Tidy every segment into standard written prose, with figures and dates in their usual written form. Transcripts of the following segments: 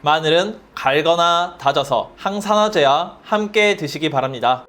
마늘은 갈거나 다져서 항산화제와 함께 드시기 바랍니다.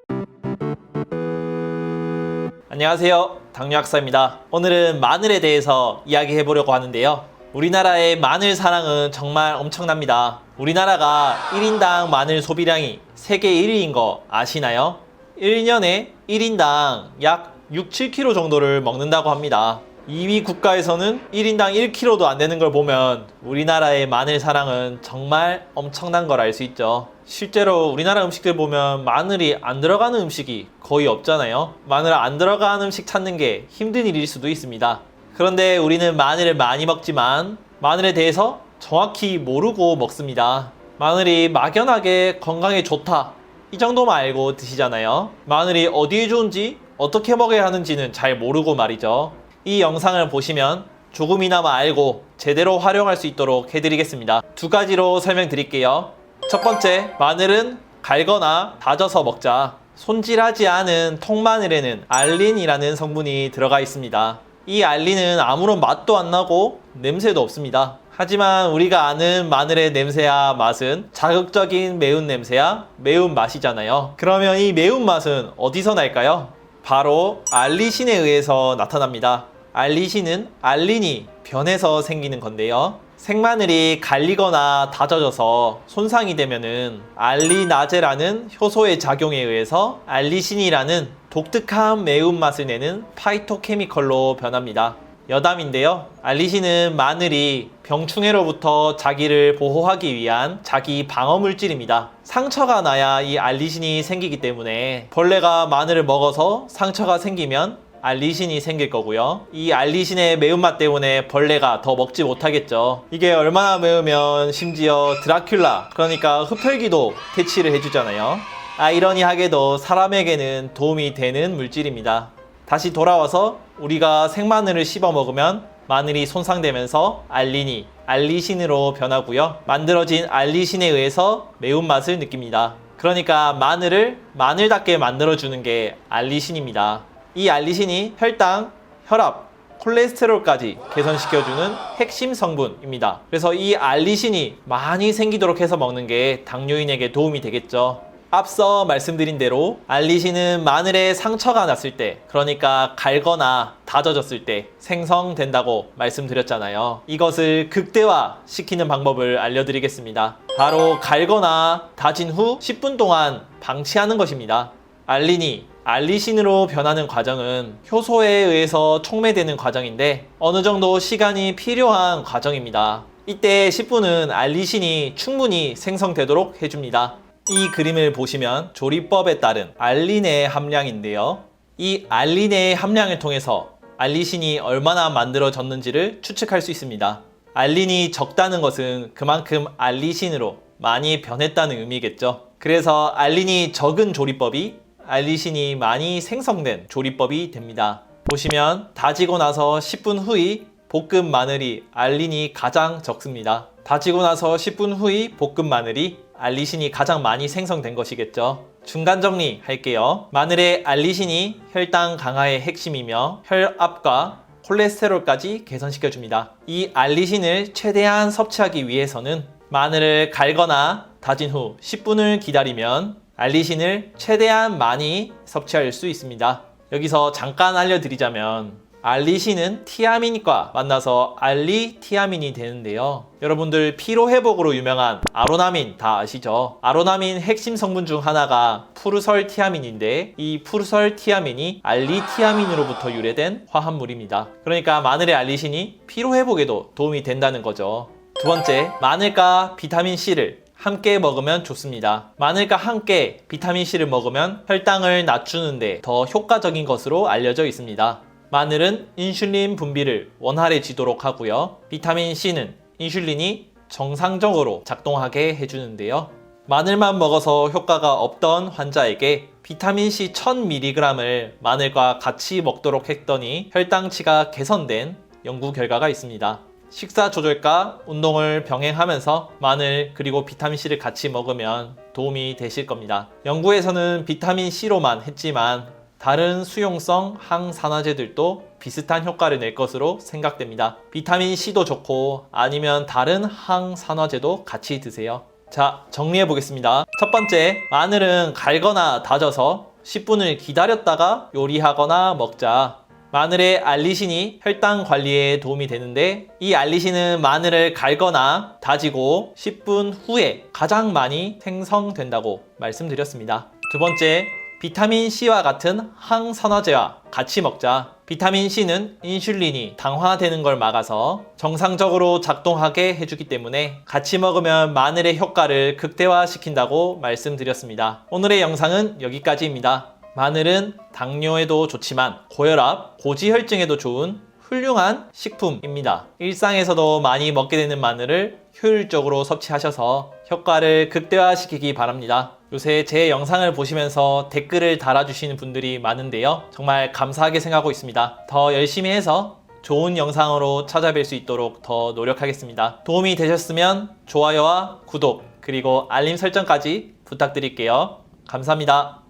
안녕하세요, 당뇨학사입니다. 오늘은 마늘에 대해서 이야기해 보려고 하는데요. 우리나라의 마늘 사랑은 정말 엄청납니다. 우리나라가 1인당 마늘 소비량이 세계 1위인 거 아시나요? 1년에 1인당 약 6, 7kg 정도를 먹는다고 합니다. 2위 국가에서는 1인당 1kg도 안 되는 걸 보면 우리나라의 마늘 사랑은 정말 엄청난 걸 알 수 있죠. 실제로 우리나라 음식들 보면 마늘이 안 들어가는 음식이 거의 없잖아요. 마늘 안 들어가는 음식 찾는 게 힘든 일일 수도 있습니다. 그런데 우리는 마늘을 많이 먹지만 마늘에 대해서 정확히 모르고 먹습니다. 마늘이 막연하게 건강에 좋다, 이 정도만 알고 드시잖아요. 마늘이 어디에 좋은지 어떻게 먹어야 하는지는 잘 모르고 말이죠. 이 영상을 보시면 조금이나마 알고 제대로 활용할 수 있도록 해드리겠습니다. 두 가지로 설명드릴게요. 첫 번째, 마늘은 갈거나 다져서 먹자. 손질하지 않은 통마늘에는 알린이라는 성분이 들어가 있습니다. 이 알린은 아무런 맛도 안 나고 냄새도 없습니다. 하지만 우리가 아는 마늘의 냄새야 맛은 자극적인 매운 냄새야 매운 맛이잖아요. 그러면 이 매운맛은 어디서 날까요? 바로 알리신에 의해서 나타납니다. 알리신은 알린이 변해서 생기는 건데요. 생마늘이 갈리거나 다져져서 손상이 되면은 알리나제라는 효소의 작용에 의해서 알리신이라는 독특한 매운맛을 내는 파이토케미컬로 변합니다. 여담인데요. 알리신은 마늘이 병충해로부터 자기를 보호하기 위한 자기 방어물질입니다. 상처가 나야 이 알리신이 생기기 때문에 벌레가 마늘을 먹어서 상처가 생기면 알리신이 생길 거고요. 이 알리신의 매운맛 때문에 벌레가 더 먹지 못하겠죠. 이게 얼마나 매우면 심지어 드라큘라, 그러니까 흡혈귀도 퇴치를 해주잖아요. 아이러니하게도 사람에게는 도움이 되는 물질입니다. 다시 돌아와서 우리가 생마늘을 씹어 먹으면 마늘이 손상되면서 알린이 알리신으로 변하고요. 만들어진 알리신에 의해서 매운맛을 느낍니다. 그러니까 마늘을 마늘답게 만들어주는 게 알리신입니다. 이 알리신이 혈당, 혈압, 콜레스테롤까지 개선시켜주는 핵심 성분입니다. 그래서 이 알리신이 많이 생기도록 해서 먹는 게 당뇨인에게 도움이 되겠죠. 앞서 말씀드린 대로 알리신은 마늘에 상처가 났을 때, 그러니까 갈거나 다져졌을 때 생성된다고 말씀드렸잖아요. 이것을 극대화시키는 방법을 알려드리겠습니다. 바로 갈거나 다진 후 10분 동안 방치하는 것입니다. 알린이 알리신으로 변하는 과정은 효소에 의해서 촉매되는 과정인데 어느 정도 시간이 필요한 과정입니다. 이때 10분은 알리신이 충분히 생성되도록 해줍니다. 이 그림을 보시면 조리법에 따른 알린의 함량인데요. 이 알린의 함량을 통해서 알리신이 얼마나 만들어졌는지를 추측할 수 있습니다. 알린이 적다는 것은 그만큼 알리신으로 많이 변했다는 의미겠죠. 그래서 알린이 적은 조리법이 알리신이 많이 생성된 조리법이 됩니다. 보시면 다지고 나서 10분 후의 볶은 마늘이 알린이 가장 적습니다. 다지고 나서 10분 후의 볶은 마늘이 알리신이 가장 많이 생성된 것이겠죠. 중간 정리 할게요. 마늘의 알리신이 혈당 강화의 핵심이며 혈압과 콜레스테롤까지 개선시켜줍니다. 이 알리신을 최대한 섭취하기 위해서는 마늘을 갈거나 다진 후 10분을 기다리면 알리신을 최대한 많이 섭취할 수 있습니다. 여기서 잠깐 알려드리자면 알리신은 티아민과 만나서 알리티아민이 되는데요. 여러분들 피로회복으로 유명한 아로나민 다 아시죠? 아로나민 핵심 성분 중 하나가 푸르설티아민인데 이 푸르설티아민이 알리티아민으로부터 유래된 화합물입니다. 그러니까 마늘의 알리신이 피로회복에도 도움이 된다는 거죠. 두 번째, 마늘과 비타민C를 함께 먹으면 좋습니다. 마늘과 함께 비타민C를 먹으면 혈당을 낮추는데 더 효과적인 것으로 알려져 있습니다. 마늘은 인슐린 분비를 원활해지도록 하고요. 비타민C는 인슐린이 정상적으로 작동하게 해주는데요. 마늘만 먹어서 효과가 없던 환자에게 비타민C 1000mg을 마늘과 같이 먹도록 했더니 혈당치가 개선된 연구 결과가 있습니다. 식사 조절과 운동을 병행하면서 마늘 그리고 비타민C를 같이 먹으면 도움이 되실 겁니다. 연구에서는 비타민C로만 했지만 다른 수용성 항산화제들도 비슷한 효과를 낼 것으로 생각됩니다. 비타민 C도 좋고 아니면 다른 항산화제도 같이 드세요. 자, 정리해 보겠습니다. 첫 번째, 마늘은 갈거나 다져서 10분을 기다렸다가 요리하거나 먹자. 마늘의 알리신이 혈당 관리에 도움이 되는데, 이 알리신은 마늘을 갈거나 다지고 10분 후에 가장 많이 생성된다고 말씀드렸습니다. 두 번째, 비타민 C와 같은 항산화제와 같이 먹자. 비타민 C는 인슐린이 당화되는 걸 막아서 정상적으로 작동하게 해주기 때문에 같이 먹으면 마늘의 효과를 극대화시킨다고 말씀드렸습니다. 오늘의 영상은 여기까지입니다. 마늘은 당뇨에도 좋지만 고혈압, 고지혈증에도 좋은 훌륭한 식품입니다. 일상에서도 많이 먹게 되는 마늘을 효율적으로 섭취하셔서 효과를 극대화시키기 바랍니다. 요새 제 영상을 보시면서 댓글을 달아주시는 분들이 많은데요. 정말 감사하게 생각하고 있습니다. 더 열심히 해서 좋은 영상으로 찾아뵐 수 있도록 더 노력하겠습니다. 도움이 되셨으면 좋아요와 구독, 그리고 알림 설정까지 부탁드릴게요. 감사합니다.